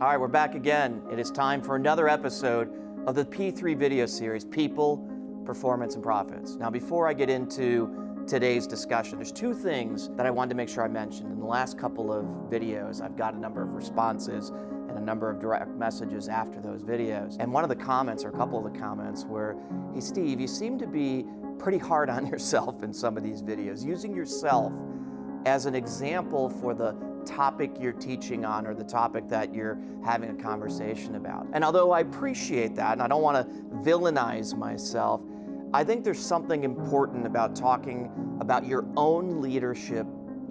All right, we're back again. It is time for another episode of the P3 video series, People, Performance, and Profits. Now, before I get into today's discussion, there's two things that I wanted to make sure I mentioned. In the last couple of videos, I've got a number of responses and a number of direct messages after those videos. And one of the comments, or a couple of the comments, were, hey, Steve, you seem to be pretty hard on yourself in some of these videos, using yourself as an example for the topic you're teaching on or the topic that you're having a conversation about. And although I appreciate that, and I don't want to villainize myself, I think there's something important about talking about your own leadership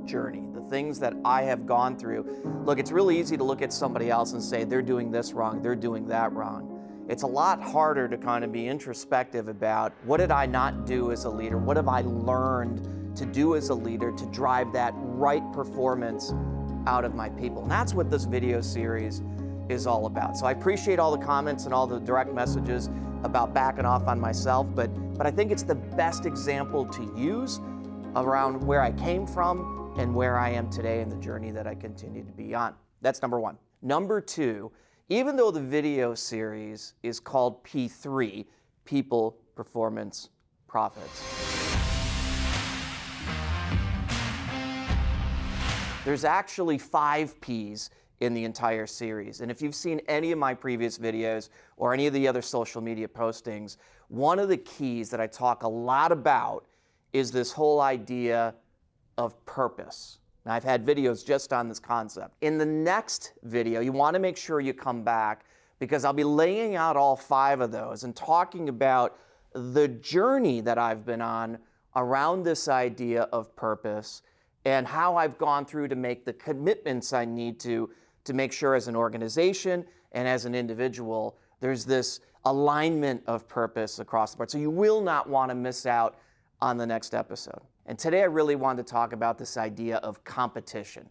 journey, the things that I have gone through. Look, it's really easy to look at somebody else and say, they're doing this wrong, they're doing that wrong. It's a lot harder to kind of be introspective about what did I not do as a leader? What have I learned to do as a leader to drive that right performance out of my people? And that's what this video series is all about. So I appreciate all the comments and all the direct messages about backing off on myself, but I think it's the best example to use around where I came from and where I am today in the journey that I continue to be on. That's number one. Number two, even though the video series is called P3, People, Performance, Profits, there's actually 5 Ps in the entire series. And if you've seen any of my previous videos or any of the other social media postings, one of the keys that I talk a lot about is this whole idea of purpose. Now, I've had videos just on this concept. In the next video, you want to make sure you come back because I'll be laying out all 5 of those and talking about the journey that I've been on around this idea of purpose and how I've gone through to make the commitments I need to make sure as an organization and as an individual, there's this alignment of purpose across the board. So you will not want to miss out on the next episode. And today I really wanted to talk about this idea of competition.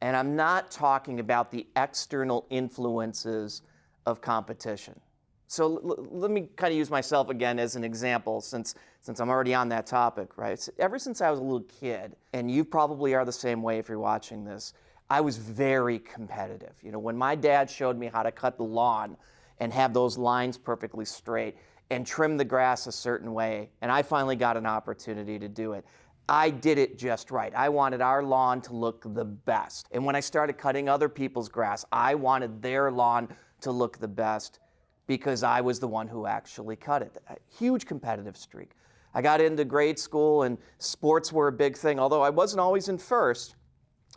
And I'm not talking about the external influences of competition. So let me kind of use myself again as an example since I'm already on that topic, right? So ever since I was a little kid, and you probably are the same way if you're watching this, I was very competitive. You know, when my dad showed me how to cut the lawn and have those lines perfectly straight and trim the grass a certain way, and I finally got an opportunity to do it, I did it just right. I wanted our lawn to look the best. And when I started cutting other people's grass, I wanted their lawn to look the best because I was the one who actually cut it. A huge competitive streak. I got into grade school and sports were a big thing. Although I wasn't always in first,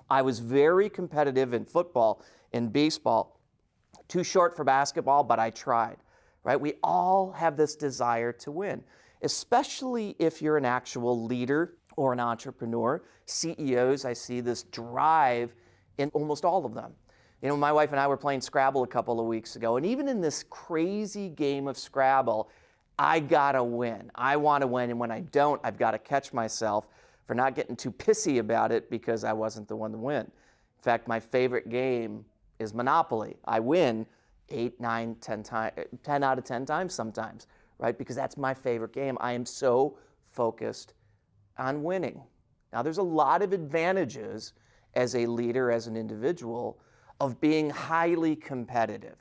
I was very competitive in football and baseball. Too short for basketball, but I tried, right? We all have this desire to win, especially if you're an actual leader or an entrepreneur. CEOs, I see this drive in almost all of them. You know, my wife and I were playing Scrabble a couple of weeks ago, and even in this crazy game of Scrabble, I gotta win. I want to win, and when I don't, I've got to catch myself for not getting too pissy about it because I wasn't the one to win. In fact, my favorite game is Monopoly. I win 8, 9, 10 times, 10 out of 10 times sometimes, right? Because that's my favorite game. I am so focused on winning. Now, there's a lot of advantages as a leader, as an individual, of being highly competitive,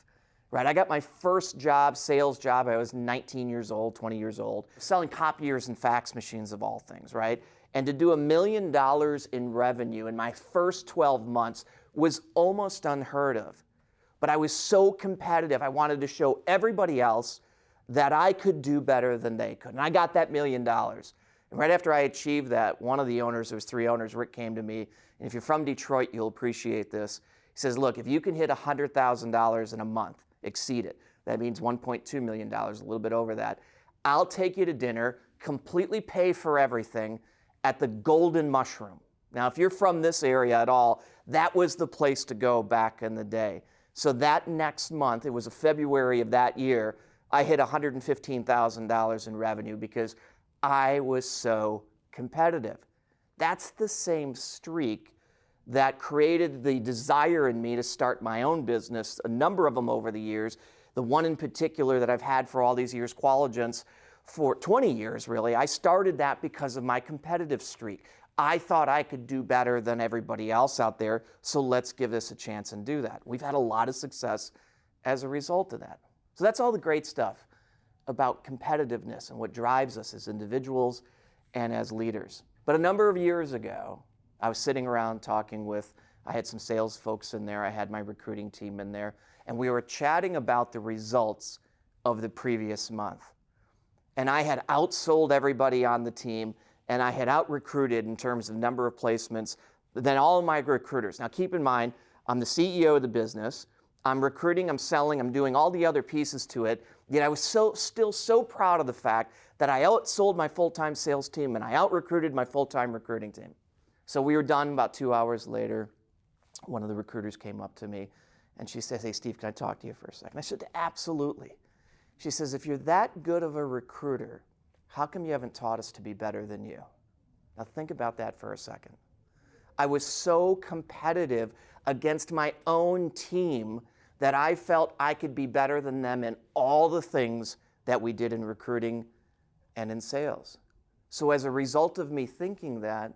right? I got my first job, sales job, I was 19 years old, 20 years old, selling copiers and fax machines of all things, right? And to do $1 million in revenue in my first 12 months was almost unheard of. But I was so competitive, I wanted to show everybody else that I could do better than they could. And I got that $1 million. And right after I achieved that, one of the owners, there was 3 owners, Rick, came to me, and if you're from Detroit, you'll appreciate this. He says, look, if you can hit $100,000 in a month, exceed it, that means $1.2 million, a little bit over that, I'll take you to dinner, completely pay for everything at the Golden Mushroom. Now, if you're from this area at all, that was the place to go back in the day. So that next month, it was February of that year, I hit $115,000 in revenue because I was so competitive. That's the same streak that created the desire in me to start my own business, a number of them over the years. The one in particular that I've had for all these years, Qualigence, for 20 years really, I started that because of my competitive streak. I thought I could do better than everybody else out there, so let's give this a chance and do that. We've had a lot of success as a result of that. So that's all the great stuff about competitiveness and what drives us as individuals and as leaders. But a number of years ago, I was sitting around talking with, I had some sales folks in there, I had my recruiting team in there, and we were chatting about the results of the previous month. And I had outsold everybody on the team, and I had out-recruited in terms of number of placements than all of my recruiters. Now keep in mind, I'm the CEO of the business, I'm recruiting, I'm selling, I'm doing all the other pieces to it, yet I was still so proud of the fact that I outsold my full-time sales team and I out-recruited my full-time recruiting team. So we were done about 2 hours later. One of the recruiters came up to me and she says, "Hey Steve, can I talk to you for a second?" I said, "Absolutely." She says, "If you're that good of a recruiter, how come you haven't taught us to be better than you?" Now think about that for a second. I was so competitive against my own team that I felt I could be better than them in all the things that we did in recruiting and in sales. So as a result of me thinking that,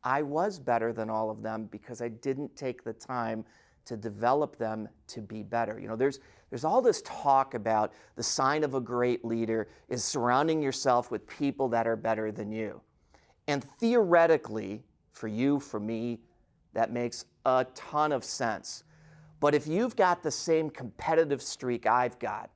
I was better than all of them because I didn't take the time to develop them to be better. You know, there's all this talk about the sign of a great leader is surrounding yourself with people that are better than you. And theoretically, for you, for me, that makes a ton of sense. But if you've got the same competitive streak I've got,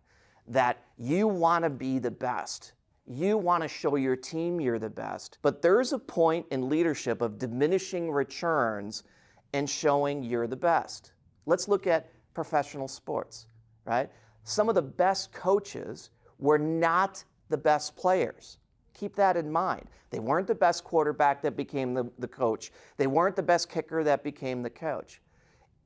that you want to be the best, you want to show your team you're the best, but there's a point in leadership of diminishing returns and showing you're the best. Let's look at professional sports, right? Some of the best coaches were not the best players. Keep that in mind. They weren't the best quarterback that became the coach. They weren't the best kicker that became the coach.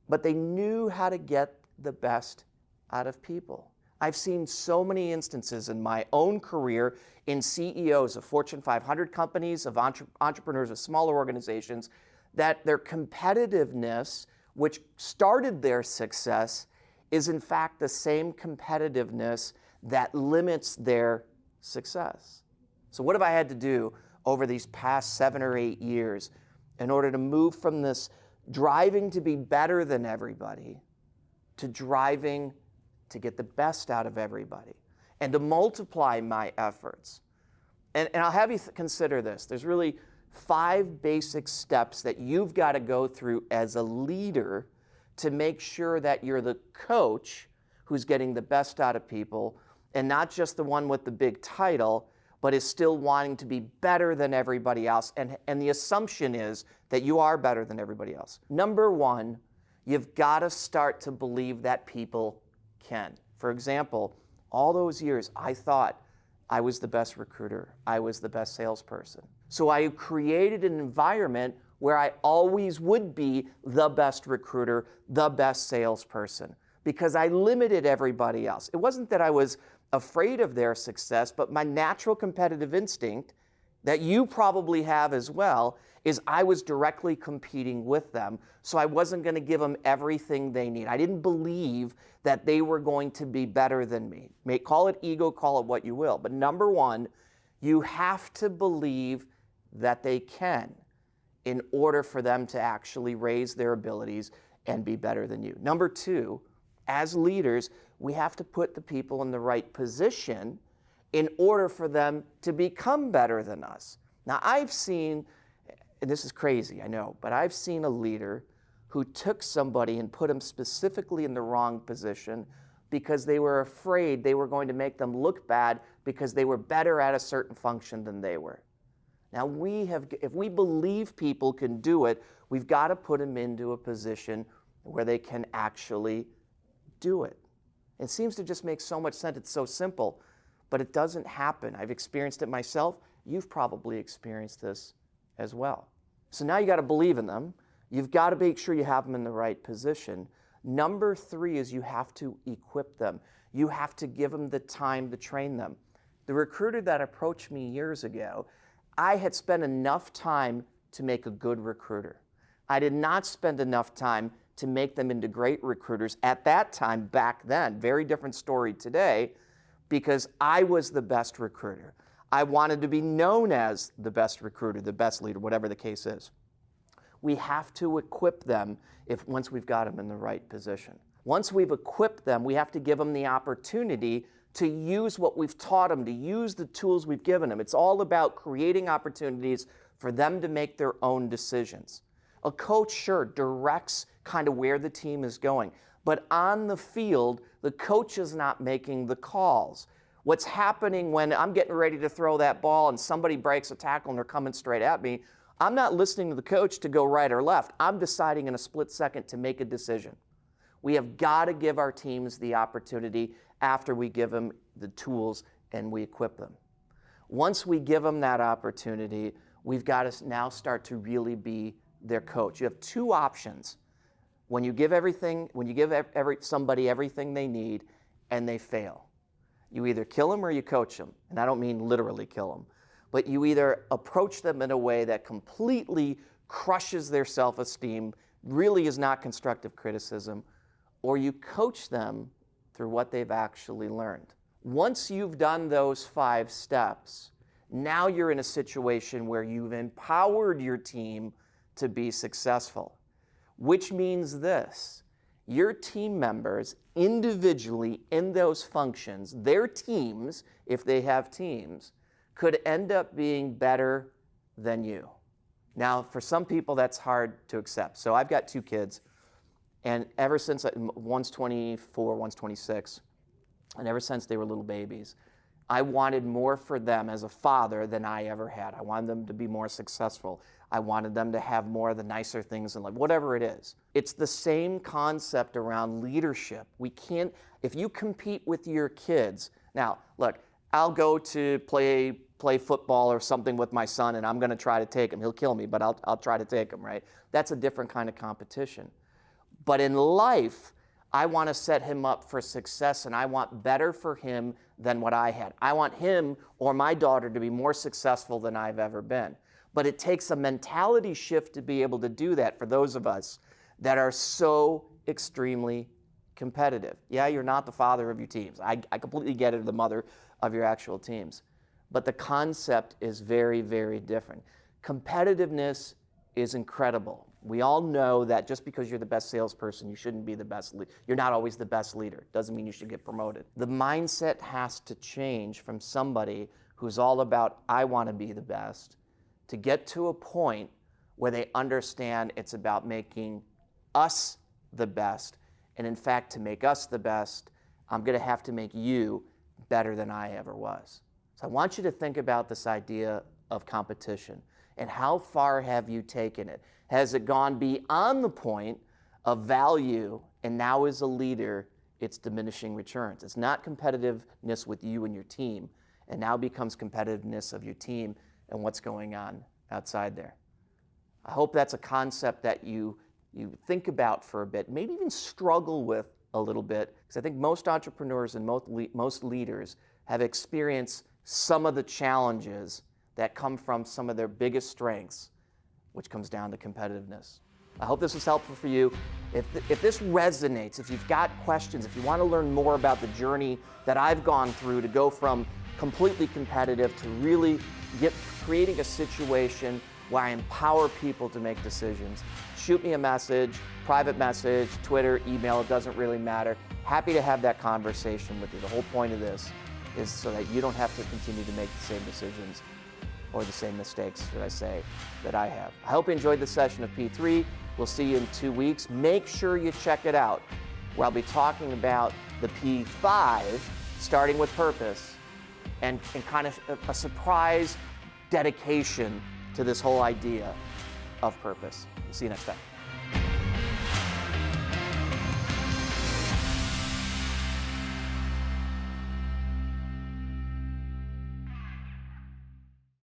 But they knew how to get the best out of people. I've seen so many instances in my own career in CEOs of Fortune 500 companies, of entrepreneurs of smaller organizations, that their competitiveness, which started their success, is in fact the same competitiveness that limits their success. So what have I had to do over these past 7 or 8 years in order to move from this driving to be better than everybody to driving to get the best out of everybody and to multiply my efforts? And I'll have you consider this. There's really 5 basic steps that you've got to go through as a leader to make sure that you're the coach who's getting the best out of people and not just the one with the big title, but is still wanting to be better than everybody else. And the assumption is that you are better than everybody else. Number 1, you've got to start to believe that people can. For example, all those years I thought I was the best recruiter, I was the best salesperson. So I created an environment where I always would be the best recruiter, the best salesperson, because I limited everybody else. It wasn't that I was afraid of their success, but my natural competitive instinct that you probably have as well is I was directly competing with them, so I wasn't going to give them everything they need. I didn't believe that they were going to be better than me. Call it ego, call it what you will. But number 1, you have to believe that they can in order for them to actually raise their abilities and be better than you. Number 2, as leaders, we have to put the people in the right position in order for them to become better than us. Now, I've seen, and this is crazy, I know, but I've seen a leader who took somebody and put them specifically in the wrong position because they were afraid they were going to make them look bad because they were better at a certain function than they were. Now, if we believe people can do it, we've got to put them into a position where they can actually do it. It seems to just make so much sense. It's so simple, but it doesn't happen. I've experienced it myself. You've probably experienced this as well. So now you got to believe in them. You've got to make sure you have them in the right position. Number 3 is you have to equip them. You have to give them the time to train them. The recruiter that approached me years ago, I had spent enough time to make a good recruiter. I did not spend enough time to make them into great recruiters at that time back then. Very different story today, because I was the best recruiter. I wanted to be known as the best recruiter, the best leader, whatever the case is. We have to equip them once we've got them in the right position. Once we've equipped them, we have to give them the opportunity to use what we've taught them, to use the tools we've given them. It's all about creating opportunities for them to make their own decisions. A coach, sure, directs kind of where the team is going, but on the field, the coach is not making the calls. What's happening when I'm getting ready to throw that ball and somebody breaks a tackle and they're coming straight at me, I'm not listening to the coach to go right or left. I'm deciding in a split second to make a decision. We have got to give our teams the opportunity after we give them the tools and we equip them. Once we give them that opportunity, we've got to now start to really be their coach. You have two options. When you give somebody everything they need and they fail, you either kill them or you coach them. And I don't mean literally kill them, but you either approach them in a way that completely crushes their self-esteem, really is not constructive criticism, or you coach them through what they've actually learned. Once you've done those 5 steps, now you're in a situation where you've empowered your team to be successful, which means this: your team members individually in those functions, their teams, if they have teams, could end up being better than you. Now, for some people, that's hard to accept. So I've got 2 kids, and ever since, one's 24, one's 26, and ever since they were little babies, I wanted more for them as a father than I ever had. I wanted them to be more successful. I wanted them to have more of the nicer things in life, whatever it is. It's the same concept around leadership. We can't, if you compete with your kids, now, look, I'll go to play football or something with my son, and I'm going to try to take him. He'll kill me, but I'll try to take him, right? That's a different kind of competition. But in life, I want to set him up for success, and I want better for him than what I had. I want him or my daughter to be more successful than I've ever been. But it takes a mentality shift to be able to do that for those of us that are so extremely competitive. Yeah, you're not the father of your teams. I completely get it, the mother of your actual teams. But the concept is very, very different. Competitiveness is incredible. We all know that just because you're the best salesperson, you shouldn't be the best leader. You're not always the best leader. Doesn't mean you should get promoted. The mindset has to change from somebody who's all about, I want to be the best, to get to a point where they understand it's about making us the best. And in fact, to make us the best, I'm going to have to make you better than I ever was. So I want you to think about this idea of competition and how far have you taken it? Has it gone beyond the point of value and now as a leader, it's diminishing returns? It's not competitiveness with you and your team, and now becomes competitiveness of your team and what's going on outside there. I hope that's a concept that you think about for a bit, maybe even struggle with a little bit, because I think most entrepreneurs and most leaders have experienced some of the challenges that come from some of their biggest strengths, which comes down to competitiveness. I hope this was helpful for you. If this resonates, if you've got questions, if you want to learn more about the journey that I've gone through to go from completely competitive to really creating a situation where I empower people to make decisions, shoot me a message, private message, Twitter, email, it doesn't really matter. Happy to have that conversation with you. The whole point of this is so that you don't have to continue to make the same decisions or the same mistakes, should I say, that I have. I hope you enjoyed the session of P3. We'll see you in 2 weeks. Make sure you check it out, where I'll be talking about the P5, starting with purpose, and kind of a surprise dedication to this whole idea of purpose. See you next time.